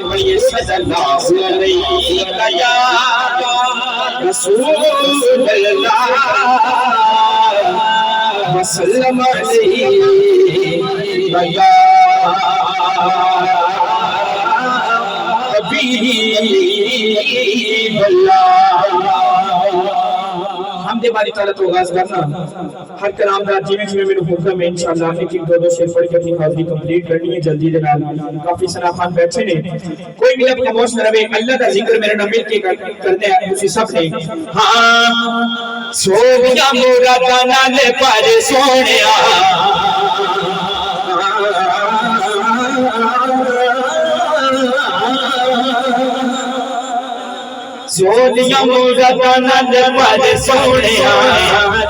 पढ़िए सल्लल्लाहु अलैहि या रसूल अल्लाह वसल्लम अलैहि या हबीब अल्लाह। हमदे बारी ताला तो आगाज करना हर कलाम दा जिवें जिवें मेनू हुक्म है इंशाअल्लाह एक एक दो दो शेर पढ़ के अपनी हाजिरी कंप्लीट करनी है जल्दी दे नाल। काफी सना खान बैठे ने कोई भी अपना खामोश न रहे अल्लाह दा जिक्र मेरे नाल मिल के करते हैं तुसी सब ने। हां सोनिया मुरादा नाल पर सोनिया सोनिया मुरादा नाल पर सोनिया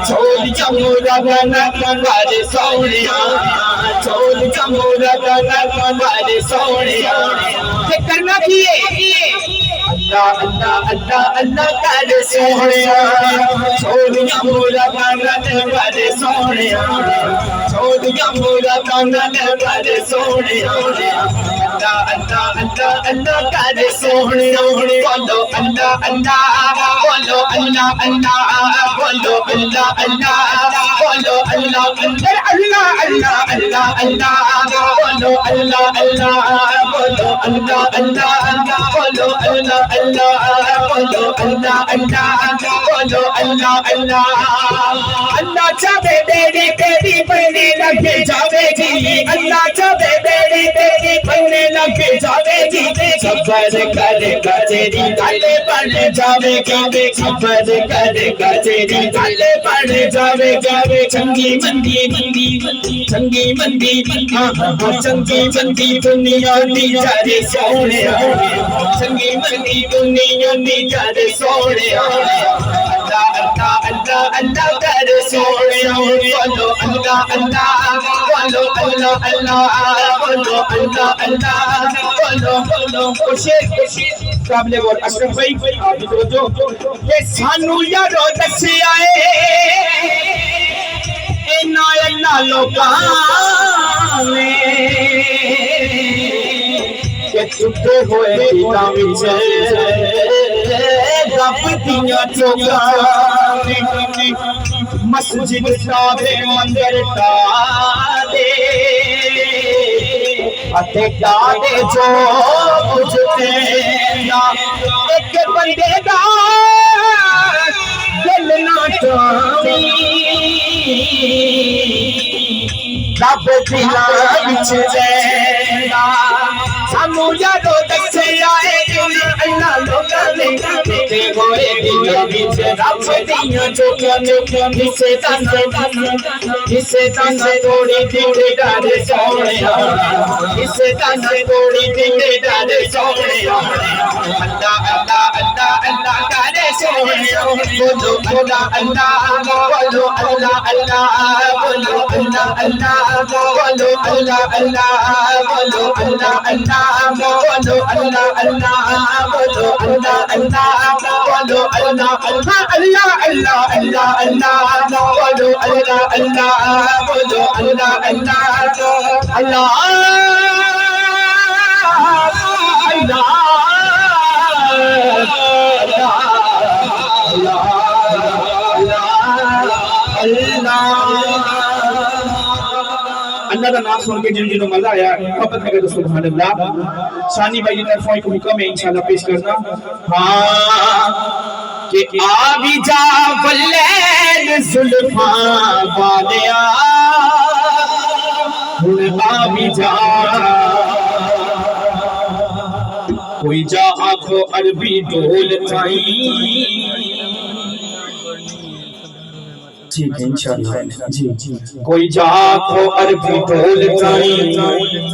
सोनिया मुरादा नाल पर सोनिया सोनिया मुरादा नाल पर सोनिया के करना की है अल्लाह अल्लाह अल्लाह अल्लाह कर सोनिया सोनिया मुरादा नाल पर सोनिया सोनिया मुरादा नाल पर सोनिया अल्लाह अल्लाह अल्लाह अल्लाह कर सोनिया बोलो अल्लाह अल्लाह बोलो अल्लाह अल्लाह बोलो अल्लाह अल्लाह बोलो अल्लाह अल्लाह अल्लाह अल्लाह अल्लाह बोलो अल्लाह अल्लाह बोलो अल्लाह अल्लाह बोलो अल्लाह अल्लाह बोलो अल्लाह अल्लाह बोलो अल्लाह अल्लाह। अल्लाह चाहे बेड़ी तेरी बनने लगे जावेगी अल्लाह चाहे बेड़ी तेरी बनने लगे जावेगी सफर करेगा तेरी गाले बढ़ जावेगी सफर करेगा तेरी गाले बढ़ जावेगा चंगी मंदी मंदी चंगी मंदी चंगी मंदी दुनिया दी जारे सोने चंगी मंदी दुनिया दी जारे सोने अल्लाह अल्लाह अल्लाह अल्लाह कर सोने बोलो अल्लाह अल्लाह बोलो अल्लाह अल्लाह बोलो अल्लाह अल्लाह बोलो बोलो खुशी खुशी काबिल और अशरफ भाई आप जो ये सानू यारो दसिया है इना इना लोकां ने के चुपे होए दिलां विच रब दियां चोगां मस्जिद सादे मंदिर तादे अते तादे जो कुछ तेरा एक बंदे दा दिल ना टावी रब दिलां विच रहंदा सानू यारो दसिया है अल्लाह लोकां ने ते होए दिलां विच रब दियां चोखां किसे तन तोड़ी दिते डर सोनिया किसे तन तोड़ी दिते डर सोनिया अल्लाह अल्लाह अल्लाह अल्लाह करे सोनिया बोलो अल्लाह अल्लाह बोलो अल्लाह अल्लाह बोलो अल्लाह अल्लाह बोलो अल्लाह अल्लाह बोलो अल्लाह अल्लाह बोलो अल्लाह अल्लाह बोलो अल्लाह अल्लाह बोलो अल्लाह अल्लाह अल्लाह अल्लाह अल्लाह अल्लाह बोलो अल्लाह अल्लाह बोलो अल्लाह अल्लाह अल्लाह अल्लाह का नाम सुन के जिन जिन्हों मजा आया मोहब्बत करें तो सुभान अल्लाह। सानी भाई की तरफ एक हुक्म है इंशाल्लाह पेश करना। हाँ कि आ भी जा बल्लैन जुल्फा वालिया हुण आ भी जा कोई जा आखो अरबी ढोल चाई ठीक है इंशाल्लाह जी कोई जाखो अरबी ढोल चाई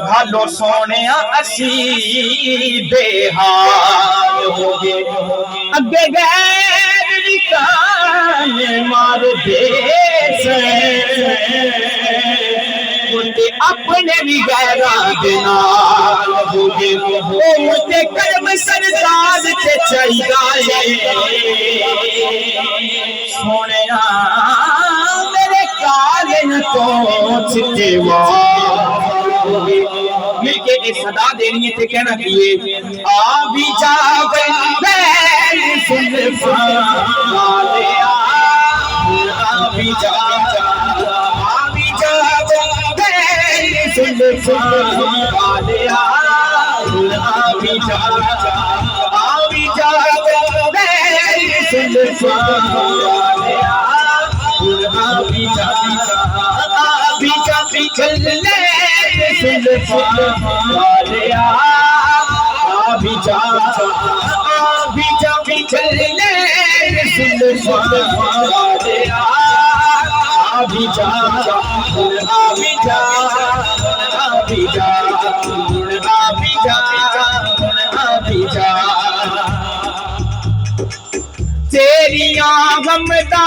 हालो सोनिया असी बेहाल हो गए अगे गैर निकाल मार दे अपने भी गैरा दे नाल हो गए ओ मुझे कर्म सरदार ते चाहिए सोनिया मेरे काले न तो छिटे के एक सदा देनी है थे कहना किए आ भी जावे सुल्फा वाले आ भी जावे सुल्फा वाले आ भी जावे सुल्फा वाले आ भी चले सुल्फा वाले आ भी चले सुल्फा वाले आ भी तेरिया हमदा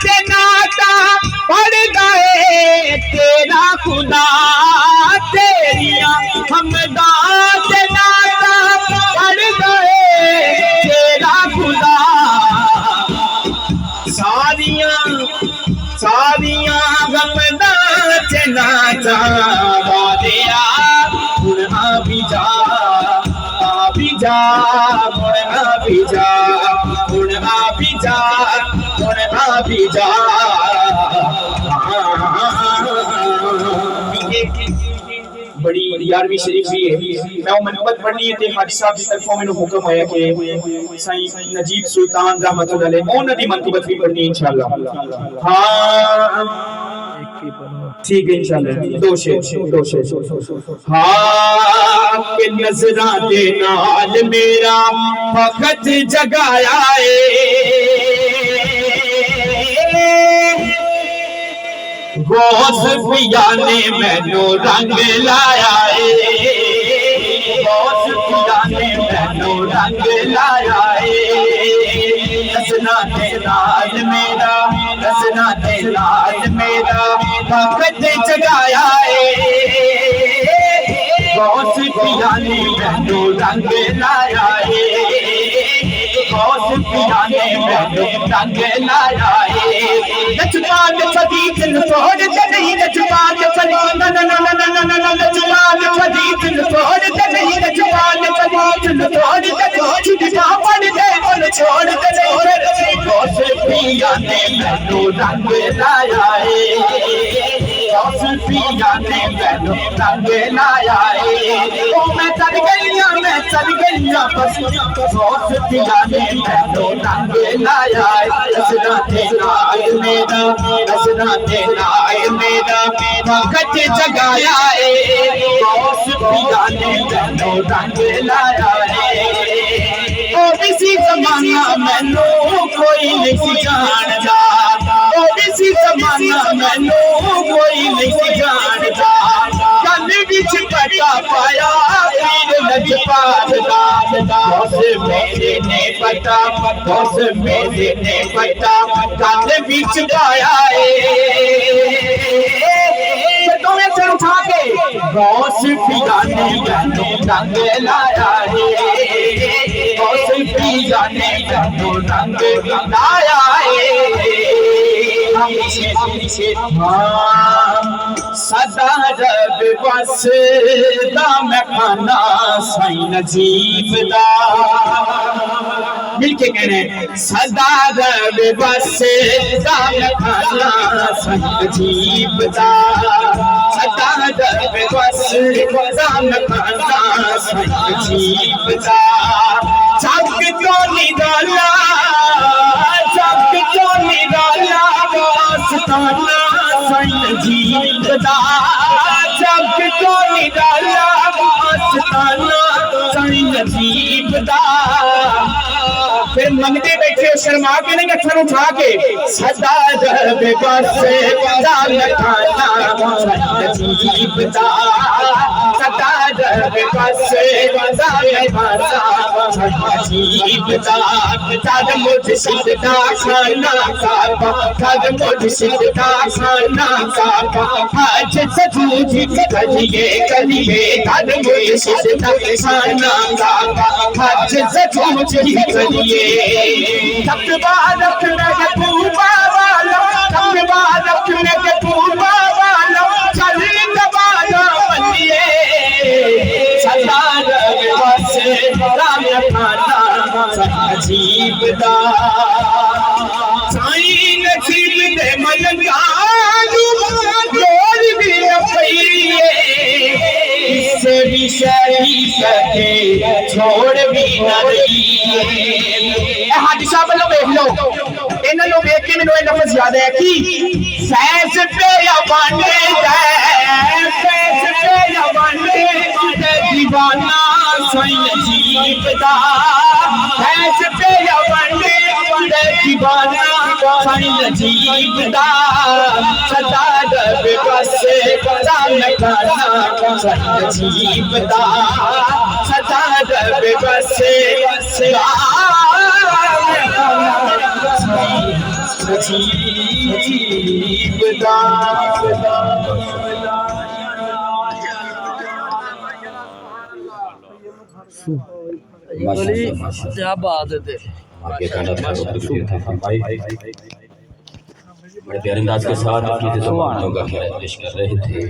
ते नाता पड़ गए तेरा खुदा तेरिया हमदा ते नाता पड़ गए तेरा खुदा सारियां हमदा ते नाता वादिया हुण आ भी जा बड़ी 11वीं शरीफ भी है मैं मनोबत पढ़नी है ते हाजी साहब की तरफों में हुक्म आया कि साईं नजीब सुल्तान रहमतुल्लाह अलैह ओन दी मनोबत भी पढ़नी इंशाल्लाह हां ठीक है इंशाल्लाह दो शेर हां के नजरां दे नाल मेरा वक्त जगाया है गौस पिया ने मैनू रंग लाया है गौस पिया ने मैनू रंग लाया है रसना दे नाल मेरा वक्त जगाया है गौस पिया ने मैनू रंग लाया है गौस पिया ने मैनू रंग लाया है नचपान फदीत छोड़ दे नहीं नचपान फदीत नचपान फदीत छोड़ दे नहीं नचपान फदीत छोड़ दे छुटा पड़ दे और छोड़ दे गौस पिया ने मैनू रंग लाया है गौस पिया ने मैनू रंग लाया है ओ मैं चल गईया बस गौस पिया ने मैनू रंग लाया है रसना थे नाल मेरा वक्त जगाया है गौस पिया ने मैनू रंग लाया है ओ किसी जमाना मैनू कोई नहीं जानदा ओ किसी जमाना मैनू कोई नहीं जानदा गल विच पटा पाया पीर लजपात दा गौस मेरे ने पता गल विच पाया गौस पिया ने मैनू रंग लाया है गौस पिया ने मैनू रंग लाया है सदा रब बस दा मैं खाना साईं नजीब दा मिलके कहने सदा रब बस दा मैं खाना साईं नजीब दा सदा रब बस दा मैं खाना साईं नजीब दा जग तो निराला वास्ताना साईं नजीब दा जग तो निराला वास्ताना साईं नजीब दा फिर मंगते बैठे शर्मा के नहीं अखर उठा के सदा रब बस दा खाना साईं नजीब दा सदा रब बस दा खाना साईं नजीब दा तद मुझ दा खाना काबा तद मुझ दा खाना काबा आज सजूद कलिए तद मुझ दा खाना काबा आज सजूद कलिए तकवा रखने के पूबा वाला तकवा रखने के पूबा वाला चल दबाना बनिए राम खाना अजीब दा साई नसीब दे मन जोड़ भी पईए इससे भी शरी सके छोड़ भी न रही हादिसा बलो देख लो इन्होंने देख के मैंने लफ्ज याद है कि सैस पे बांटे सैस पे बांटे दीवाना साईं अजीब दा सैस पे बांटे दीवाना साईं अजीब दा सदा दब बस राम खाना साईं अजीब दा सदा दब बस अजीब दा क्या बात है बड़े प्यारे अंदाज के साथ पेश कर रहे थे।